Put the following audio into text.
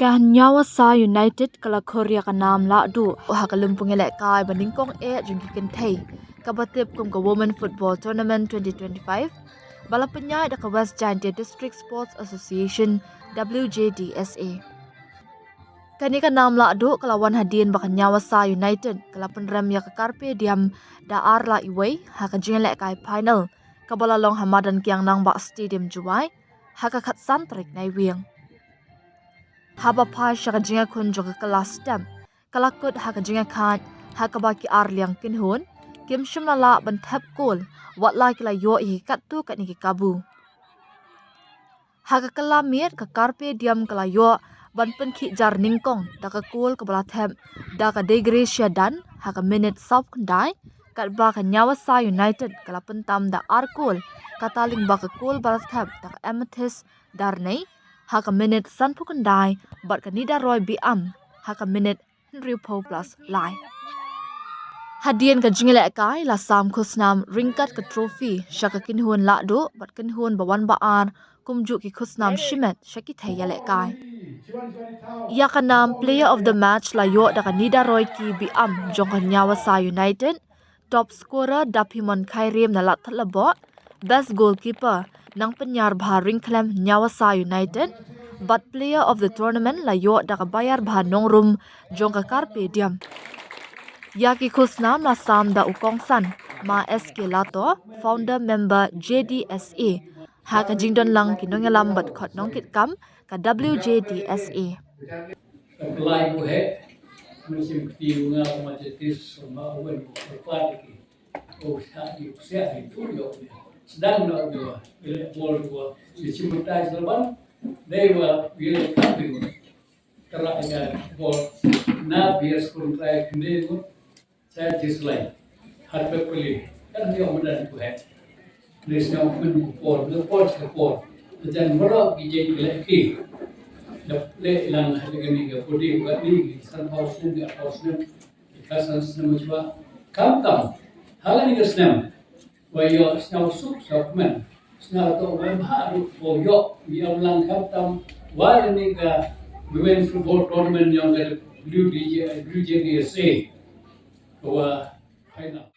Kanya Wasa United kala Korea ka nam lahduh ha ka lumpung elek kai baningkong jungki kentei kabatip kum ka Women Football Tournament 2025 bala penyai da ka West Giant District Sports Association WJDSA. Kani ka nam lahduh kalawan hadin ba Kanya Wasa United kala penrem ya ka karpe diam da arla iway ha ka jingelek kai final kabala long hamadan kiang nang ba stadium juai ha ka khat santrik nai wiang. Haba pai syaka jinga kun joka kelas stem. Kalakut haka jinga kan haka baki arliang kinhun. Kim shimla la ban tap kol. Wat la kila yo ihi katu kat niki kabu. Haka kalamir ka karpe diam kala yo ban penki jar ningkong. Daka kol kabala tap. Daka degree dan haka minute south kandai. Kat baka Nyawa Sa United kala pentam da arkol. Kataling baka kol balas tap daka amethyst darnay. Haka minute san pukandai bat kanida roy biam haka minute Henry Po plus lai. Hadian ka jingilek kai la sam khusnam ringkat ka trophy syaka kinhun lahduh bat kinhun bawan baan kumju ki khusnam shimet syaki thayalek kai. Ya kanam player of the match la yo da kanida roy ki biam jong Nyawa Sa United, top scorer dapimon khairim na lat thlabot, best goalkeeper nang penyar bharing klem Nyawa Sa United, but player of the tournament la yo da bayar bah nongrum jong ka karpe diam. Yaki khusnam la sam da ukong san ma SK Lato, founder member JDSA, ha ka jingdon lang kinongelam bat khot nong kit kam ka WJDSA. Apply ko he, musim ketiga nga majetis sama awen berpati oh siya itu yo sedang nak dua bila bol dua di cimutai selban they were really happy kerana bol na biar sekolah try kini tu saya dislike harga pilih kan dia mudah tu he nisnya pun bol sekor dan berapa biji lagi le lang haligan ga podi ga ni san house ni kasan snam chwa kam halan ga snam wa yo snam sup men snam to wa haru bo yo yang lang kam wa ni ga women football tournament yang ga WJDSA wa final